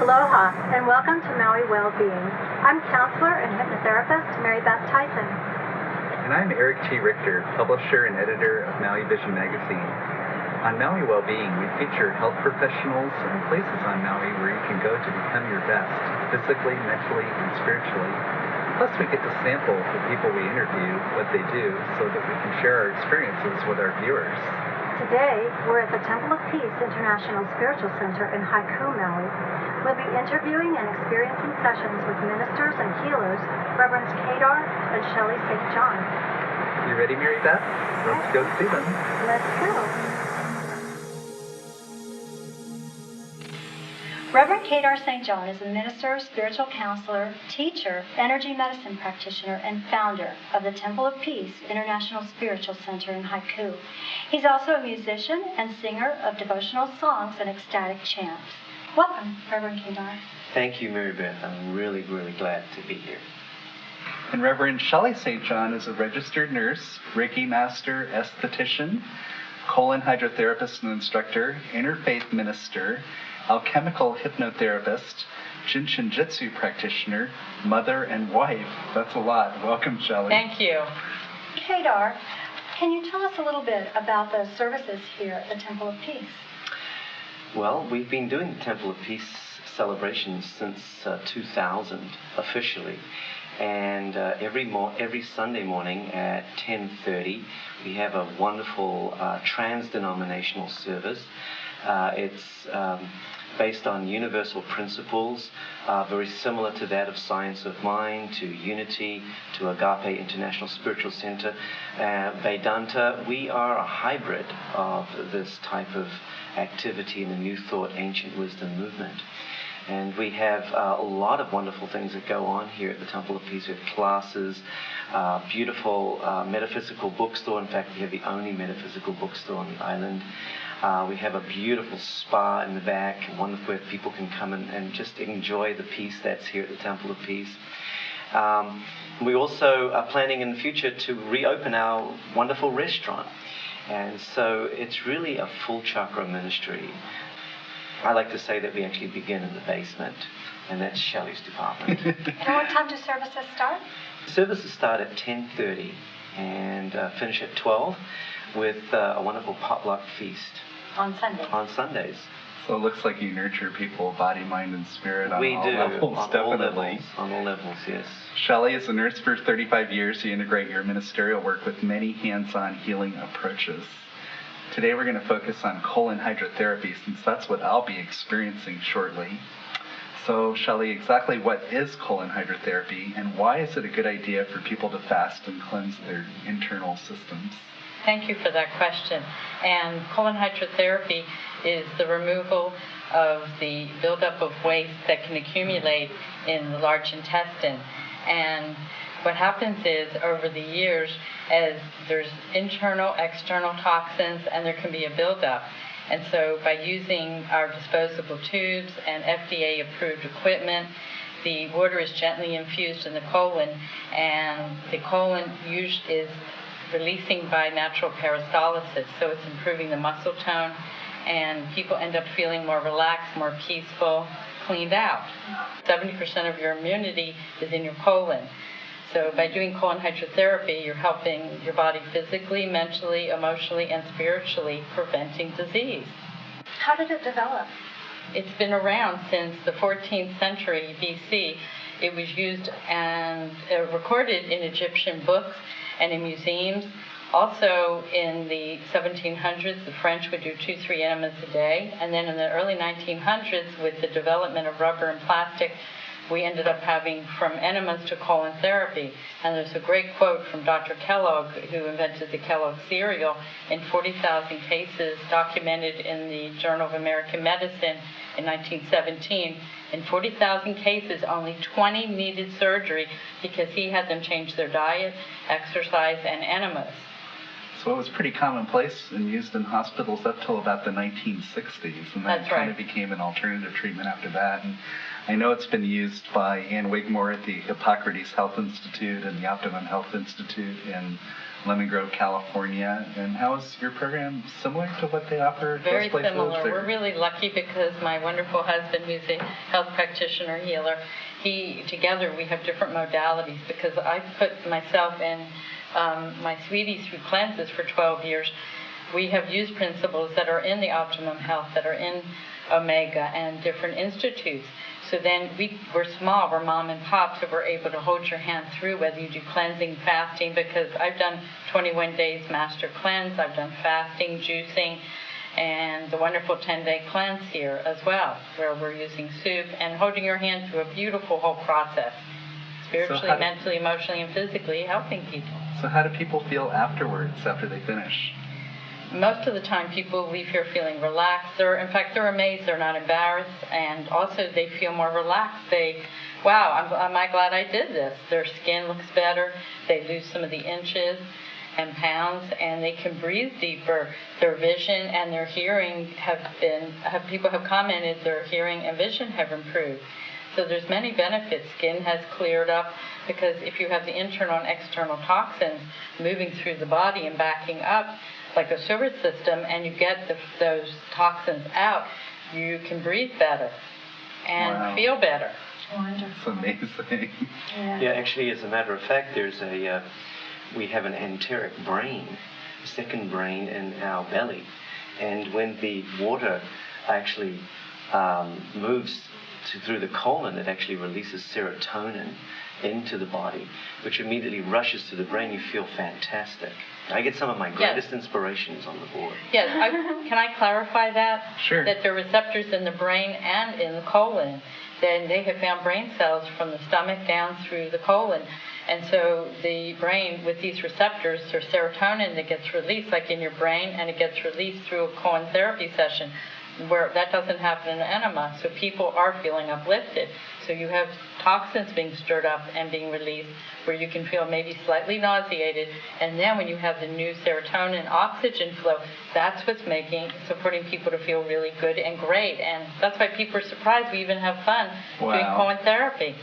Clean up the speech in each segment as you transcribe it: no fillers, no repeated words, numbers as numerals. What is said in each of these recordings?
Aloha, and welcome to Maui-Well-Being. I'm counselor and hypnotherapist Maribeth Theisen. And I'm Eric T. Richter, publisher and editor of Maui Vision magazine. On Maui Well-Being, we feature health professionals and places on Maui where you can go to become your best, physically, mentally, and spiritually. Plus, we get to sample the people we interview, what they do, so that we can share our experiences with our viewers. Today, we're at the Temple of Peace International Spiritual Center in Haiku, Maui. We'll be interviewing and experiencing sessions with ministers and healers, Reverends Kedar and Shelley St. John. You ready, Maribeth? Let's go see them. Let's go. Reverend Kedar St. John is a minister, spiritual counselor, teacher, energy medicine practitioner, and founder of the Temple of Peace International Spiritual Center in Haiku. He's also a musician and singer of devotional songs and ecstatic chants. Welcome, Reverend Kedar. Thank you, Maribeth. I'm really, really glad to be here. And Reverend Shelley St. John is a registered nurse, Reiki master, esthetician, colon hydrotherapist and instructor, interfaith minister, alchemical hypnotherapist, Jitsu practitioner, mother, and wife. That's a lot. Welcome, Shelley. Thank you. Kedar, can you tell us a little bit about the services here at the Temple of Peace? Well, we've been doing the Temple of Peace celebrations since 2000 officially. And every Sunday morning at 10:30, we have a wonderful trans-denominational service. It's based on universal principles, very similar to that of Science of Mind, to Unity, to Agape International Spiritual Center, Vedanta. We are a hybrid of this type of activity in the New Thought, Ancient Wisdom movement. And we have a lot of wonderful things that go on here at the Temple of Peace. We have classes, beautiful metaphysical bookstore. In fact, we have the only metaphysical bookstore on the island. We have a beautiful spa in the back, where people can come and just enjoy the peace that's here at the Temple of Peace. We also are planning in the future to reopen our wonderful restaurant. And so it's really a full chakra ministry. I like to say that we actually begin in the basement, and that's Shelley's department. And what time do services start? Services start at 10:30 and finish at 12 with a wonderful potluck feast. On Sundays? On Sundays. So it looks like you nurture people, body, mind, and spirit on we all do, levels, on definitely. On all levels, yes. Shelley is a nurse for 35 years. You integrate your ministerial work with many hands-on healing approaches. Today we're going to focus on colon hydrotherapy, since that's what I'll be experiencing shortly. So, Shelley, exactly what is colon hydrotherapy, and why is it a good idea for people to fast and cleanse their internal systems? Thank you for that question. And colon hydrotherapy is the removal of the buildup of waste that can accumulate in the large intestine. And what happens is, over the years, as there's internal, external toxins, and there can be a buildup. And so by using our disposable tubes and FDA-approved equipment, the water is gently infused in the colon, and the colon is releasing by natural peristalsis, so it's improving the muscle tone, and people end up feeling more relaxed, more peaceful, cleaned out. 70% of your immunity is in your colon. So by doing colon hydrotherapy, you're helping your body physically, mentally, emotionally, and spiritually, preventing disease. How did it develop? It's been around since the 14th century BC. It was used and recorded in Egyptian books and in museums. Also in the 1700s, the French would do 2-3 enemas a day. And then in the early 1900s, with the development of rubber and plastic, we ended up having from enemas to colon therapy. And there's a great quote from Dr. Kellogg, who invented the Kellogg cereal, in 40,000 cases documented in the Journal of American Medicine in 1917. In 40,000 cases, only 20 needed surgery because he had them change their diet, exercise, and enemas. So it was pretty commonplace and used in hospitals up till about the 1960s, and then it kind of became an alternative treatment after that. And I know it's been used by Ann Wigmore at the Hippocrates Health Institute and the Optimum Health Institute in Lemon Grove, California. And how is your program similar to what they offer at Very those places? similar. We're really lucky because my wonderful husband, who's a health practitioner healer, together we have different modalities because I've put myself and my sweetie through cleanses for 12 years. We have used principles that are in the Optimum Health, that are in Omega and different institutes. So then we're small, we're mom and pop, so we're able to hold your hand through whether you do cleansing, fasting, because I've done 21 days master cleanse, I've done fasting, juicing, and the wonderful 10-day cleanse here as well, where we're using soup and holding your hand through a beautiful whole process, spiritually, mentally, emotionally, and physically helping people. So how do people feel afterwards, after they finish? Most of the time, people leave here feeling relaxed. In fact, they're amazed. They're not embarrassed, and also they feel more relaxed. Wow, am I glad I did this? Their skin looks better. They lose some of the inches and pounds, and they can breathe deeper. Their vision and their hearing people have commented their hearing and vision have improved. So there's many benefits. Skin has cleared up because if you have the internal and external toxins moving through the body and backing up, like a sewer system, and you get those toxins out, you can breathe better and feel better. Wonderful. It's amazing. Yeah, actually, as a matter of fact, we have an enteric brain, a second brain in our belly, and when the water actually moves through the colon, it actually releases serotonin into the body, which immediately rushes to the brain. You feel fantastic. I get some of my greatest inspirations on the board. Yes, can I clarify that? Sure. That there are receptors in the brain and in the colon. Then they have found brain cells from the stomach down through the colon. And so the brain, with these receptors, there's serotonin that gets released, like in your brain, and it gets released through a colon therapy session, where that doesn't happen in enema. So people are feeling uplifted. So you have toxins being stirred up and being released, where you can feel maybe slightly nauseated. And then when you have the new serotonin oxygen flow, that's what's supporting people to feel really good and great. And that's why people are surprised we even have fun doing colon therapy.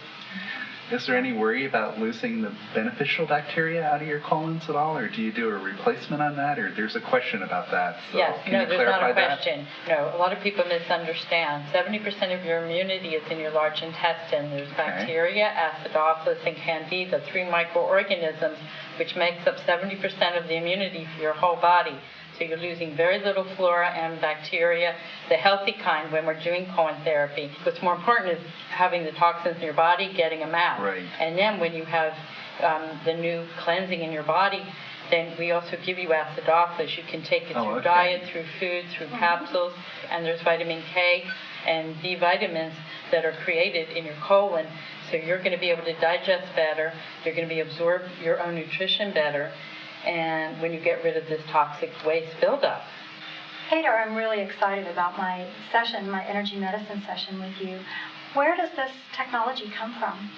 Is there any worry about losing the beneficial bacteria out of your colons at all, or do you do a replacement on that, or there's a question about that? So yes, can you there's not a that? question. No, a lot of people misunderstand. 70% of your immunity is in your large intestine. There's bacteria, acidophilus, and candida, 3 microorganisms, which makes up 70% of the immunity for your whole body. So you're losing very little flora and bacteria, the healthy kind, when we're doing colon therapy. What's more important is having the toxins in your body, getting them out. Right. And then when you have the new cleansing in your body, then we also give you acidophilus. You can take it through diet, through food, through capsules, and there's vitamin K and B vitamins that are created in your colon. So you're going to be able to digest better. You're going to be absorb your own nutrition better. And when you get rid of this toxic waste buildup. Kedar, I'm really excited about my session, my energy medicine session with you. Where does this technology come from?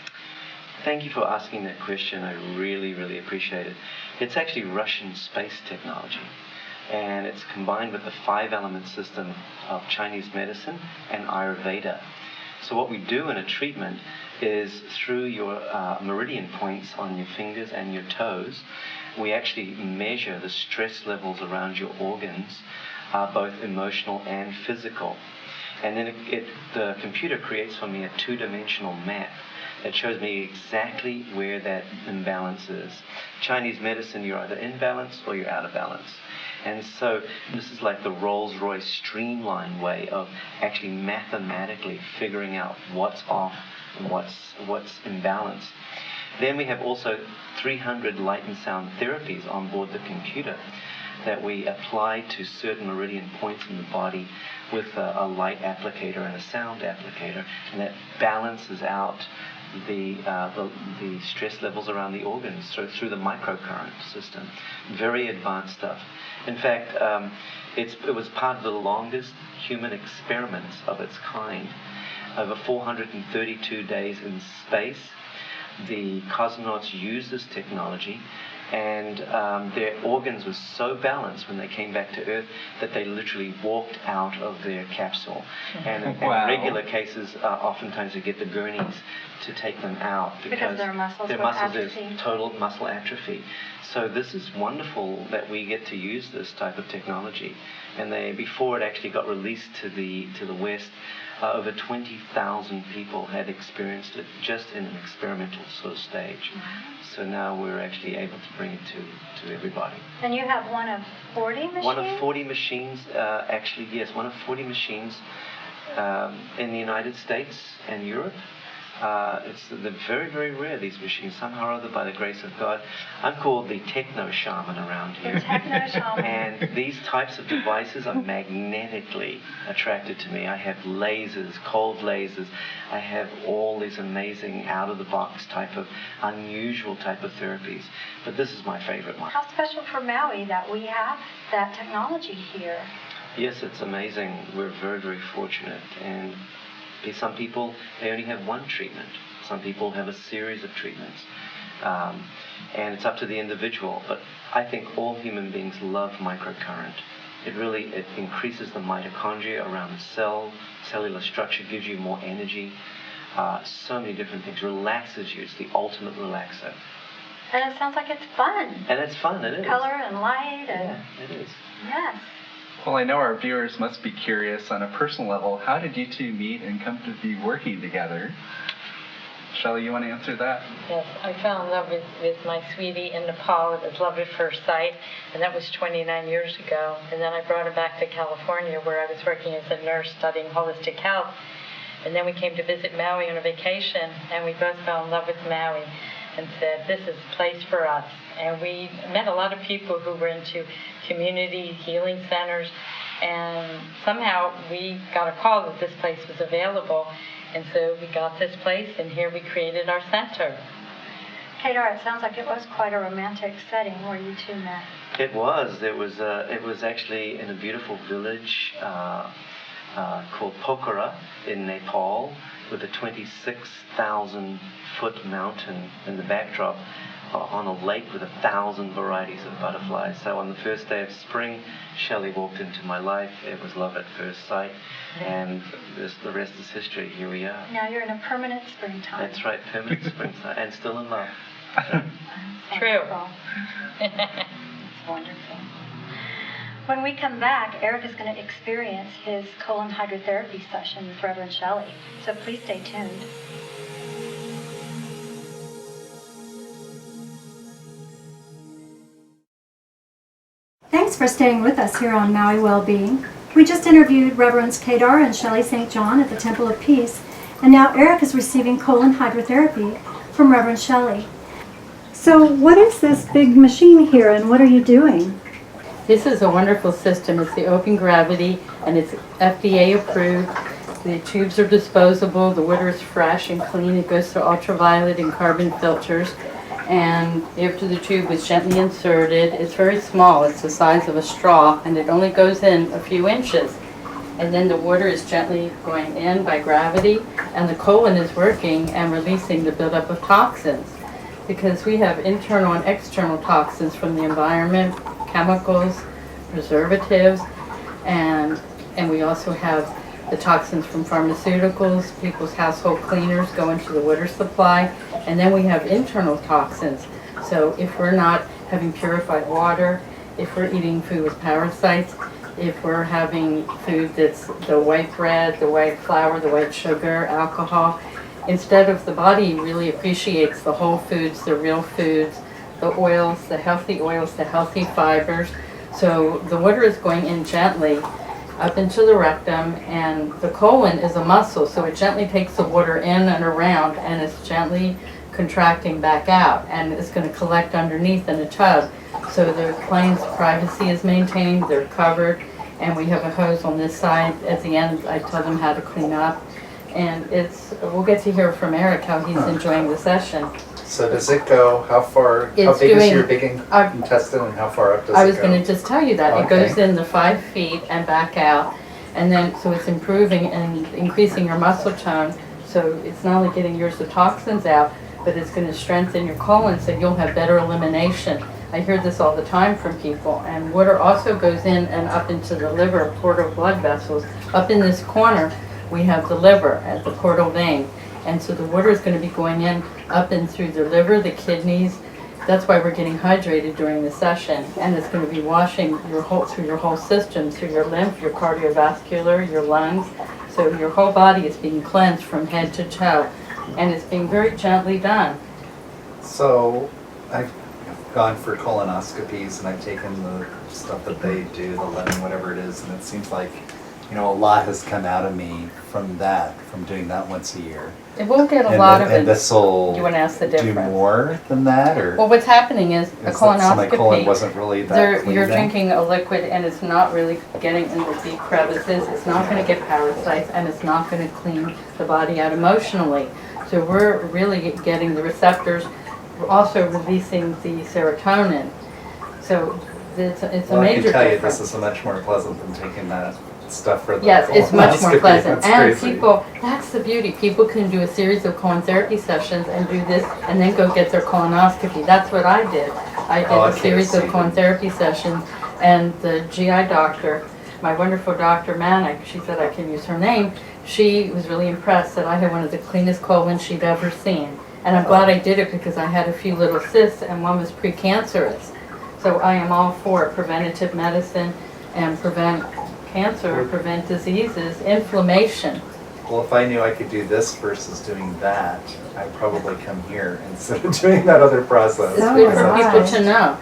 Thank you for asking that question. I really, really appreciate it. It's actually Russian space technology, and it's combined with the 5-element system of Chinese medicine and Ayurveda. So what we do in a treatment is through your meridian points on your fingers and your toes, we actually measure the stress levels around your organs, both emotional and physical. And then the computer creates for me a 2-dimensional map that shows me exactly where that imbalance is. Chinese medicine, you're either in balance or you're out of balance. And so this is like the Rolls-Royce streamlined way of actually mathematically figuring out what's off and what's imbalanced. Then we have also 300 light and sound therapies on board the computer that we apply to certain meridian points in the body with a light applicator and a sound applicator, and that balances out the stress levels around the organs through the microcurrent system. Very advanced stuff. In fact, it was part of the longest human experiments of its kind. Over 432 days in space, the cosmonauts used this technology, and their organs were so balanced when they came back to Earth that they literally walked out of their capsule. And in regular cases, oftentimes they get the gurneys to take them out because their muscles is total muscle atrophy. So this is wonderful that we get to use this type of technology. And before it actually got released to the West, over 20,000 people had experienced it just in an experimental sort of stage. So now we're actually able to bring it to everybody. And you have one of 40 machines? One of 40 machines, actually, yes, one of 40 machines in the United States and Europe. They're very, very rare, these machines, somehow or other, by the grace of God. I'm called the techno shaman around here. The techno shaman. And these types of devices are magnetically attracted to me. I have lasers, cold lasers. I have all these amazing out-of-the-box type of, unusual type of therapies. But this is my favorite one. How special for Maui that we have that technology here. Yes, it's amazing. We're very, very fortunate. And some people, they only have one treatment. Some people have a series of treatments. And it's up to the individual. But I think all human beings love microcurrent. It increases the mitochondria around the cell, cellular structure, gives you more energy. So many different things. Relaxes you. It's the ultimate relaxer. And it sounds like it's fun. And it's fun, it is. Color and light. Yeah, it is. Yes. Well, I know our viewers must be curious on a personal level. How did you two meet and come to be working together? Shelley, you want to answer that? Yes, I fell in love with my sweetie in Nepal. It was love at first sight, and that was 29 years ago. And then I brought her back to California, where I was working as a nurse studying holistic health. And then we came to visit Maui on a vacation, and we both fell in love with Maui and said, this is a place for us. And we met a lot of people who were into community healing centers, and somehow we got a call that this place was available, and so we got this place, and here we created our center. Kedar, it sounds like it was quite a romantic setting where you two met. It was. It was actually in a beautiful village called Pokhara in Nepal, with a 26,000-foot mountain in the backdrop, on a lake with 1,000 varieties of butterflies. So on the first day of spring, Shelley walked into my life. It was love at first sight, and the rest is history. Here we are. Now you're in a permanent springtime. That's right, permanent springtime, and still in love. True. It's wonderful. When we come back, Eric is going to experience his colon hydrotherapy session with Reverend Shelley. So please stay tuned. Thanks for staying with us here on Maui Well-Being. We just interviewed Reverends Kedar and Shelley St. John at the Temple of Peace, and now Eric is receiving colon hydrotherapy from Reverend Shelley. So what is this big machine here, and what are you doing? This is a wonderful system. It's the open gravity, and it's FDA approved. The tubes are disposable. The water is fresh and clean. It goes through ultraviolet and carbon filters. And after the tube is gently inserted, it's very small. It's the size of a straw, and it only goes in a few inches. And then the water is gently going in by gravity, and the colon is working and releasing the buildup of toxins. Because we have internal and external toxins from the environment, chemicals, preservatives, and we also have the toxins from pharmaceuticals. People's household cleaners go into the water supply, and then we have internal toxins. So if we're not having purified water, if we're eating food with parasites, if we're having food that's the white bread, the white flour, the white sugar, alcohol, instead of the body really appreciates the whole foods, the real foods, the oils, the healthy fibers. So the water is going in gently up into the rectum, and the colon is a muscle, so it gently takes the water in and around, and it's gently contracting back out, and it's going to collect underneath in a tub. So the client's privacy is maintained, they're covered, and we have a hose on this side. At the end, I tell them how to clean up, and we'll get to hear from Eric how he's enjoying the session. So does it go, how far, how big is your big intestine, and how far up does it go? I was going to just tell you that. Okay. It goes in the 5 feet and back out, and then so it's improving and increasing your muscle tone. So it's not only getting yours the toxins out, but it's going to strengthen your colon, so you'll have better elimination. I hear this all the time from people. And water also goes in and up into the liver, portal blood vessels. Up in this corner, we have the liver at the portal vein. And so the water is going to be going in up and through the liver, the kidneys. That's why we're getting hydrated during the session. And it's going to be washing through your whole system, through your lymph, your cardiovascular, your lungs. So your whole body is being cleansed from head to toe. And it's being very gently done. So I've gone for colonoscopies and I've taken the stuff that they do, the lemon, whatever it is, and it seems like, a lot has come out of me from doing that once a year. It will get a lot of it. And this will you want to ask the difference. do more than that, or? Well, what's happening is a colonoscopy. So my colon wasn't really that clean. You're then? drinking a liquid, and it's not really getting in the deep crevices. It's not going to get parasites, and it's not going to clean the body out emotionally. So we're really getting the receptors. We're also releasing the serotonin. So it's a major difference. I can tell you, this is much more pleasant than taking that stuff for the Yes, it's much more pleasant. And crazy. people, that's the beauty. People can do a series of colon therapy sessions and do this and then go get their colonoscopy. That's what I did. I did a series of colon therapy sessions, and the GI doctor, my wonderful Dr. Manick, she said I can use her name, she was really impressed that I had one of the cleanest colons she'd ever seen. And I'm glad I did it because I had a few little cysts and one was precancerous. So I am all for preventative medicine and prevent cancer, prevent diseases, inflammation. Well, if I knew I could do this versus doing that, I'd probably come here instead of doing that other process. It's good for people to know.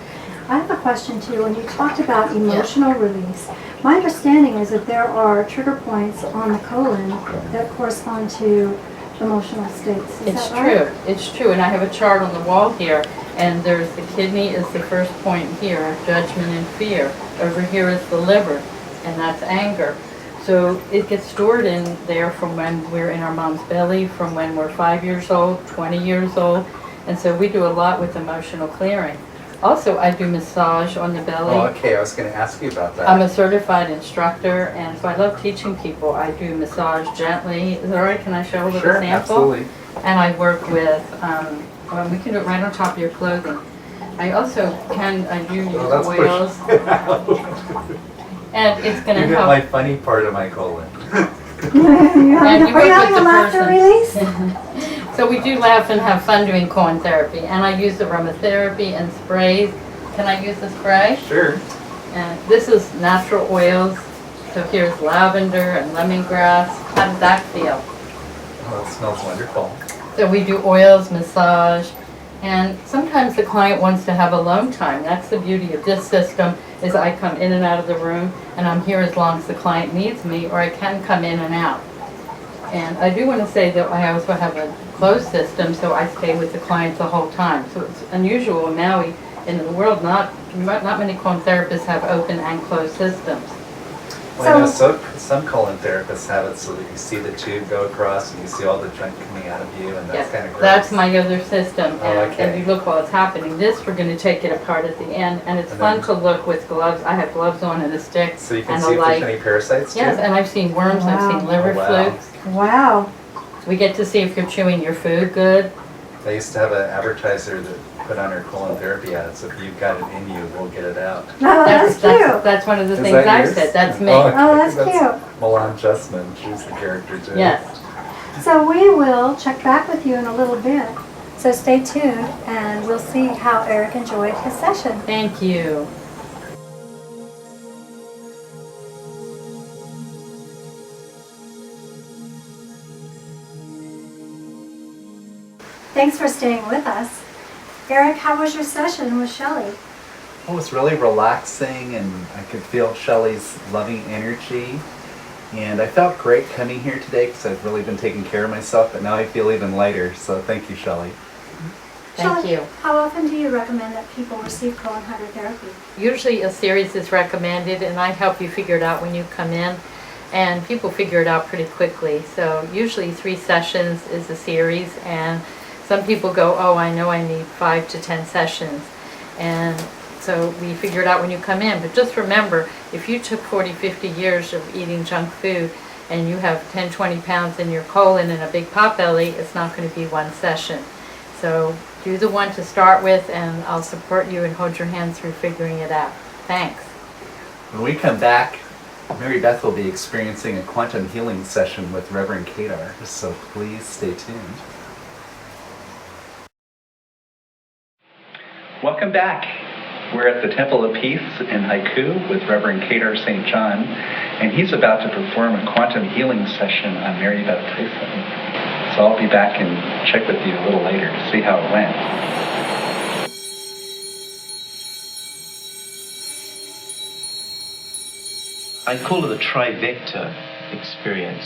I have a question too. When you talked about emotional release, my understanding is that there are trigger points on the colon that correspond to emotional states. Is It's that right? true. It's true. And I have a chart on the wall here, and there's the kidney is the first point here, judgment and fear. Over here is the liver, and that's anger. So it gets stored in there from when we're in our mom's belly, from when we're 5 years old, 20 years old. And so we do a lot with emotional clearing. Also, I do massage on the belly. Oh, okay. I was going to ask you about that. I'm a certified instructor, and so I love teaching people. I do massage gently. Is that all right? Can I show a little Sure, sample? absolutely. And I work with, well, we can do it right on top of your clothing. I also I do use oils. And it's going to You get help. my funny part of my colon. Are you having a laughter release? So we do laugh and have fun doing colon therapy. And I use aromatherapy and sprays. Can I use the spray? Sure. And this is natural oils. So here's lavender and lemongrass. How does that feel? Oh, it smells wonderful. So we do oils, massage, and sometimes the client wants to have alone time. That's the beauty of this system, is I come in and out of the room, and I'm here as long as the client needs me, or I can come in and out. And I do want to say that I also have a closed system, so I stay with the client the whole time. So it's unusual in Maui. In the world, not many colon therapists have open and closed systems. Well, I know some colon therapists have it so that you see the tube go across and you see all the junk coming out of you, and that's kind of gross. That's my other system, Oh, okay. and you look while it's happening. This, we're going to take it apart at the end, and it's fun to look with gloves. I have gloves on and a stick So you can and see a if light. there's any parasites too? Yes, and I've seen worms, I've seen liver Oh, wow. flukes. Wow. We get to see if you're chewing your food good. I used to have an advertiser that put on her colon therapy ads. If you've got it in you, we'll get it out. Oh, that's cute. That's one of the Is things that I yours? said. That's me. Oh, okay. Oh, that's cute. Milan Justman. She's the character too. Yes. So we will check back with you in a little bit. So stay tuned, and we'll see how Eric enjoyed his session. Thank you. Thanks for staying with us. Eric, how was your session with Shelley? It was really relaxing, and I could feel Shelley's loving energy. And I felt great coming here today because I've really been taking care of myself, but now I feel even lighter. So thank you, Shelley. Thank Shelley, you. how often do you recommend that people receive colon hydrotherapy? Usually a series is recommended, and I help you figure it out when you come in. And people figure it out pretty quickly. So usually 3 sessions is a series, and some people go, oh, I know I need 5 to 10 sessions. And so we figure it out when you come in. But just remember, if you took 40, 50 years of eating junk food and you have 10, 20 pounds in your colon and a big pot belly, it's not going to be 1 session. So do the one to start with, and I'll support you and hold your hand through figuring it out. Thanks. When we come back, Maribeth will be experiencing a quantum healing session with Reverend Kedar, so please stay tuned. Welcome back. We're at the Temple of Peace in Haiku with Reverend Kedar St. John, and he's about to perform a quantum healing session on Maribeth Theisen. So I'll be back and check with you a little later to see how it went. I call it a trivector experience.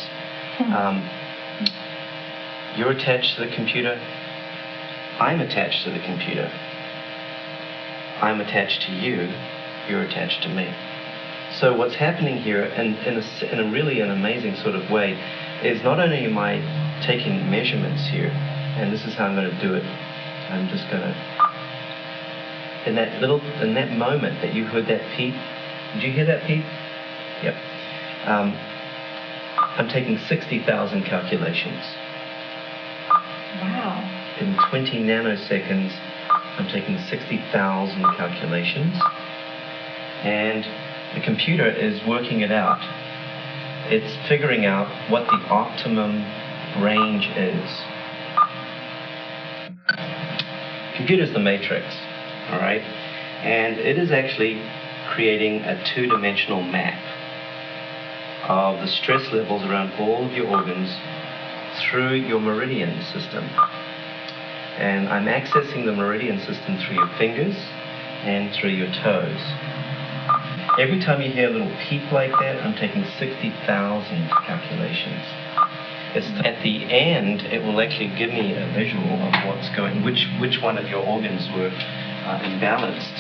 You're attached to the computer. I'm attached to the computer. I'm attached to you. You're attached to me. So what's happening here, in a really an amazing sort of way, is not only am I taking measurements here, and this is how I'm going to do it. I'm just going to, in that moment that you heard that peep, did you hear that peep? Yep. I'm taking 60,000 calculations. Wow. In 20 nanoseconds, I'm taking 60,000 calculations, and the computer is working it out. It's figuring out what the optimum range is. Computer's the matrix, all right? And it is actually creating a two-dimensional map of the stress levels around all of your organs through your meridian system. And I'm accessing the meridian system through your fingers and through your toes. Every time you hear a little peep like that, I'm taking 60,000 calculations. At the end, it will actually give me a visual of what's going, which one of your organs were imbalanced,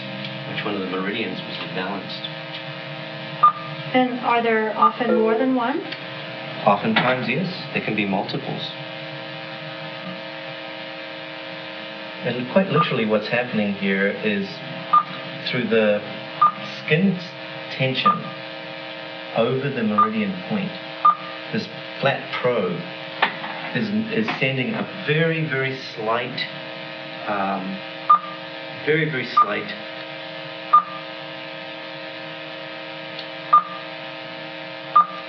which one of the meridians was imbalanced. And are there often more than one? Oftentimes, yes. There can be multiples. And quite literally what's happening here is through the skin tension over the meridian point, this flat probe is sending a very, very slight,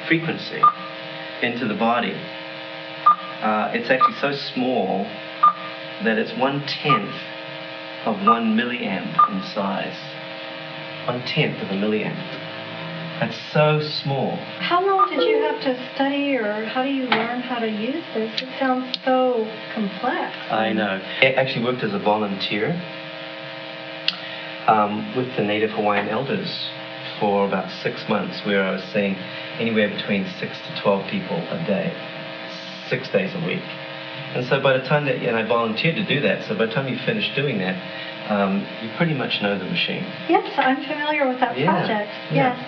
frequency into the body. It's actually so small that it's 1/10 of 1 milliamp in size. 1/10 of a milliamp. That's so small. How long did you have to study, or how do you learn how to use this? It sounds so complex. I know. I actually worked as a volunteer with the Native Hawaiian elders for about 6 months, where I was seeing anywhere between 6 to 12 people a day, 6 days a week. And so by the time that, and I volunteered to do that, so by the time you finish doing that, you pretty much know the machine. Yes, I'm familiar with that project. Yeah. Yes.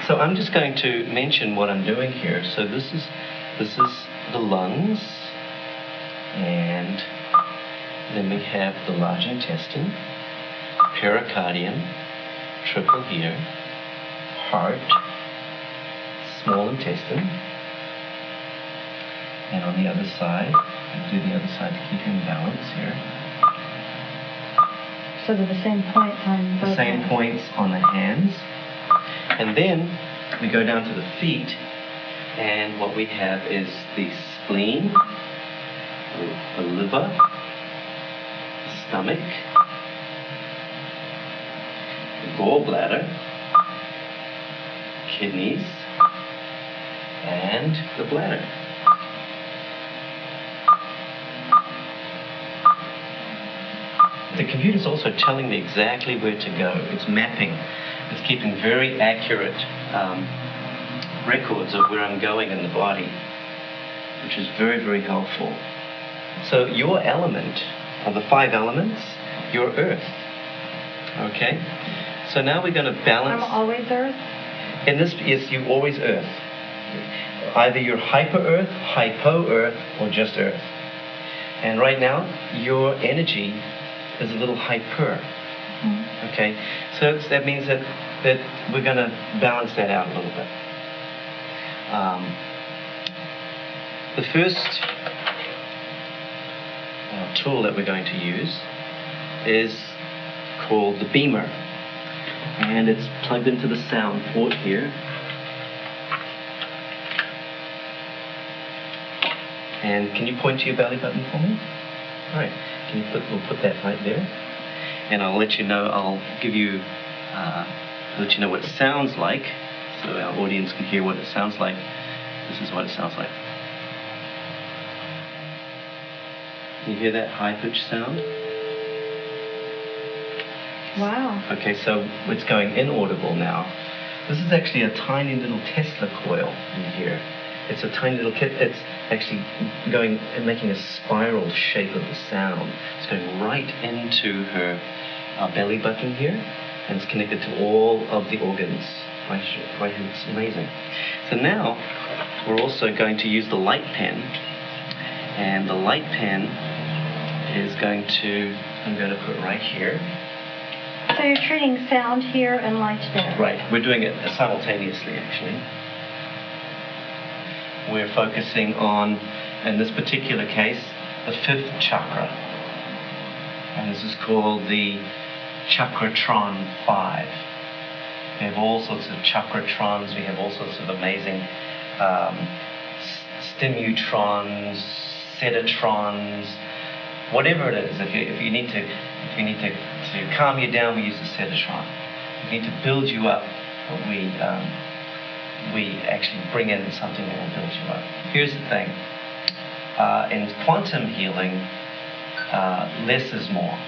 So I'm just going to mention what I'm doing here. So this is the lungs, and then we have the large intestine, pericardium, triple here, heart, small intestine, and on the other side, I'll do the other side to keep you in balance here. So they're the same points on both The same hands. points on the hands. And then we go down to the feet, and what we have is the spleen, the liver, the stomach, the gallbladder, kidneys, and the bladder. The computer's also telling me exactly where to go. It's mapping. It's keeping very accurate records of where I'm going in the body, which is very, very helpful. So your element, of the 5 elements, you're Earth. Okay? So now we're going to balance. I'm always Earth? In this, yes, you always Earth. Either you're hyper-Earth, hypo-Earth, or just Earth. And right now, your energy is a little hyper. Mm-hmm. Okay? So that means that we're going to balance that out a little bit. The first tool that we're going to use is called the beamer. And it's plugged into the sound port here. And can you point to your belly button for me? All right. We'll put that right there. And I'll let you know, let you know what it sounds like, so our audience can hear what it sounds like. This is what it sounds like. Can you hear that high-pitched sound? Wow. Okay, so it's going inaudible now. This is actually a tiny little Tesla coil in here. It's a tiny little kit. It's actually going and making a spiral shape of the sound. It's going right into her belly button here, and it's connected to all of the organs. Right here. It's amazing. So now we're also going to use the light pen, and the light pen is I'm going to put right here. So you're treating sound here and light there. Right. We're doing it simultaneously, actually. We're focusing on, in this particular case, the 5th chakra. And this is called the Chakratron 5. We have all sorts of chakratrons. We have all sorts of amazing stimutrons, setatrons, whatever it is. If you need to calm you down, we use the setatron. If you need to build you up, we actually bring in something that will build you up. Here's the thing. In quantum healing, less is more.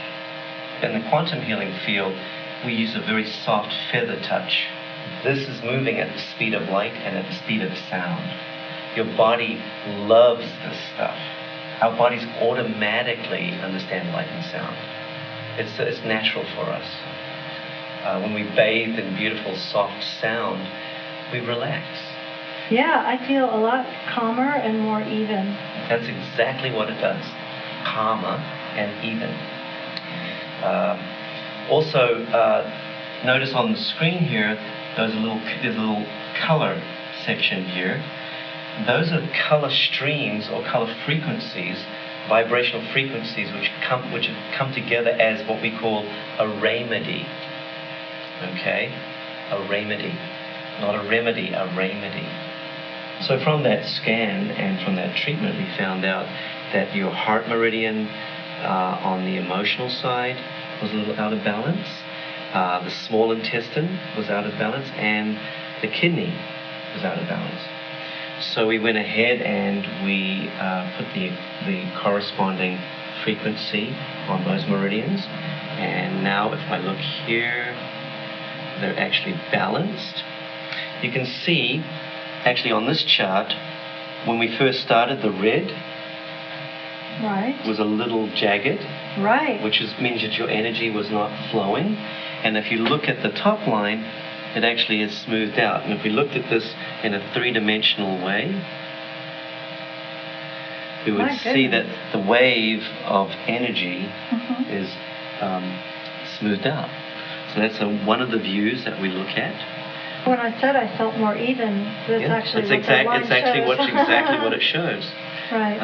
In the quantum healing field, we use a very soft feather touch. This is moving at the speed of light and at the speed of sound. Your body loves this stuff. Our bodies automatically understand light and sound. It's natural for us. When we bathe in beautiful, soft sound, we relax. Yeah, I feel a lot calmer and more even. That's exactly what it does. Calmer and even. Also, notice on the screen here, there's a little color section here. Those are color streams or color frequencies, vibrational frequencies, which have come together as what we call a remedy. Okay? A remedy. Not a remedy, a remedy. So from that scan and from that treatment, we found out that your heart meridian on the emotional side was a little out of balance. The small intestine was out of balance, and the kidney was out of balance. So we went ahead and we put the corresponding frequency on those meridians. And now if I look here, they're actually balanced. You can see, actually on this chart, when we first started, the red was a little jagged, which means that your energy was not flowing. And if you look at the top line, it actually is smoothed out. And if we looked at this in a three-dimensional way, we would see that the wave of energy is smoothed out. So that's one of the views that we look at. When I said I felt more even, that's actually what the line it's actually shows. exactly what it shows. Right.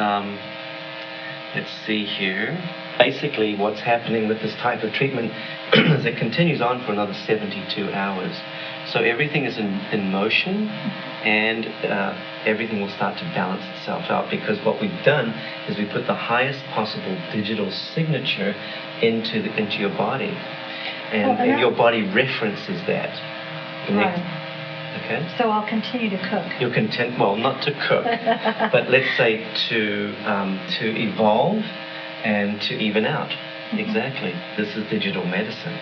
Let's see here. Basically, what's happening with this type of treatment is it continues on for another 72 hours. So everything is in motion, and everything will start to balance itself out, because what we've done is we put the highest possible digital signature into your body, and your body references that. Okay. So I'll continue to cook. You're content. Well, not to cook, but let's say to evolve and to even out. Exactly. This is digital medicine.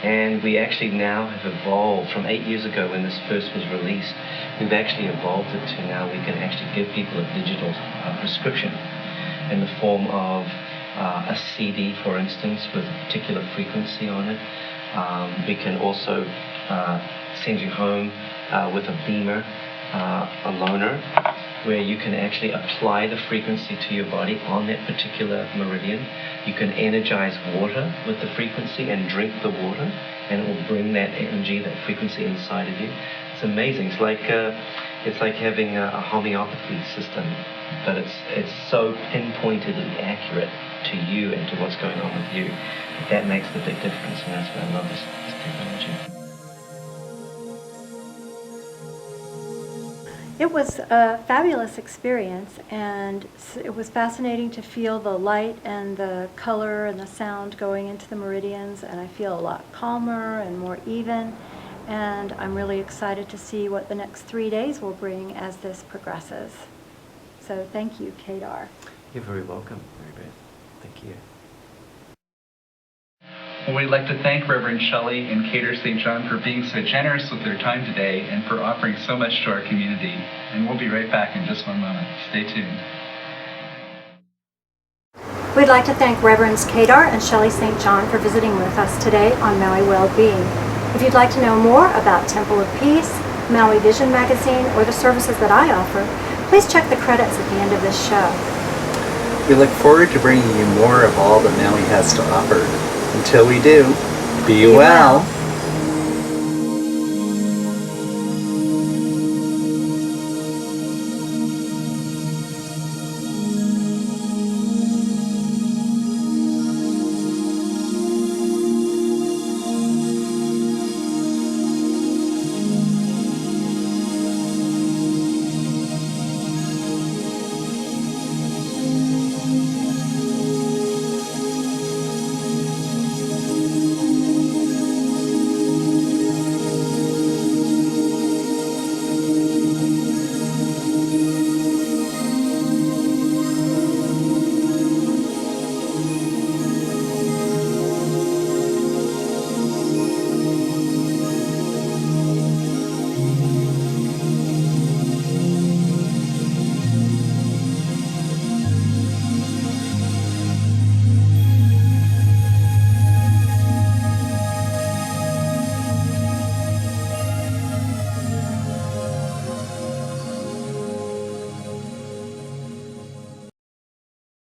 And we actually now have evolved from 8 years ago when this first was released. We've actually evolved it to now we can actually give people a digital prescription in the form of a CD, for instance, with a particular frequency on it. We can also send you home with a beamer, a loaner, where you can actually apply the frequency to your body on that particular meridian. You can energize water with the frequency and drink the water, and it will bring that energy, that frequency inside of you. It's amazing. It's like having a homeopathy system but it's so pinpointedly accurate to you and to what's going on with you. That makes the big difference, and that's why I love this technology. It was a fabulous experience, and it was fascinating to feel the light and the color and the sound going into the meridians, and I feel a lot calmer and more even, and I'm really excited to see what the next 3 days will bring as this progresses. So thank you, Kedar. You're very welcome, Maribeth. Thank you. Well, we'd like to thank Reverend Shelley and Kedar St. John for being so generous with their time today and for offering so much to our community. And we'll be right back in just one moment. Stay tuned. We'd like to thank Reverends Kedar and Shelley St. John for visiting with us today on Maui-Well-Being. If you'd like to know more about Temple of Peace, Maui Vision Magazine, or the services that I offer, please check the credits at the end of this show. We look forward to bringing you more of all that Maui has to offer. Until we do, be well.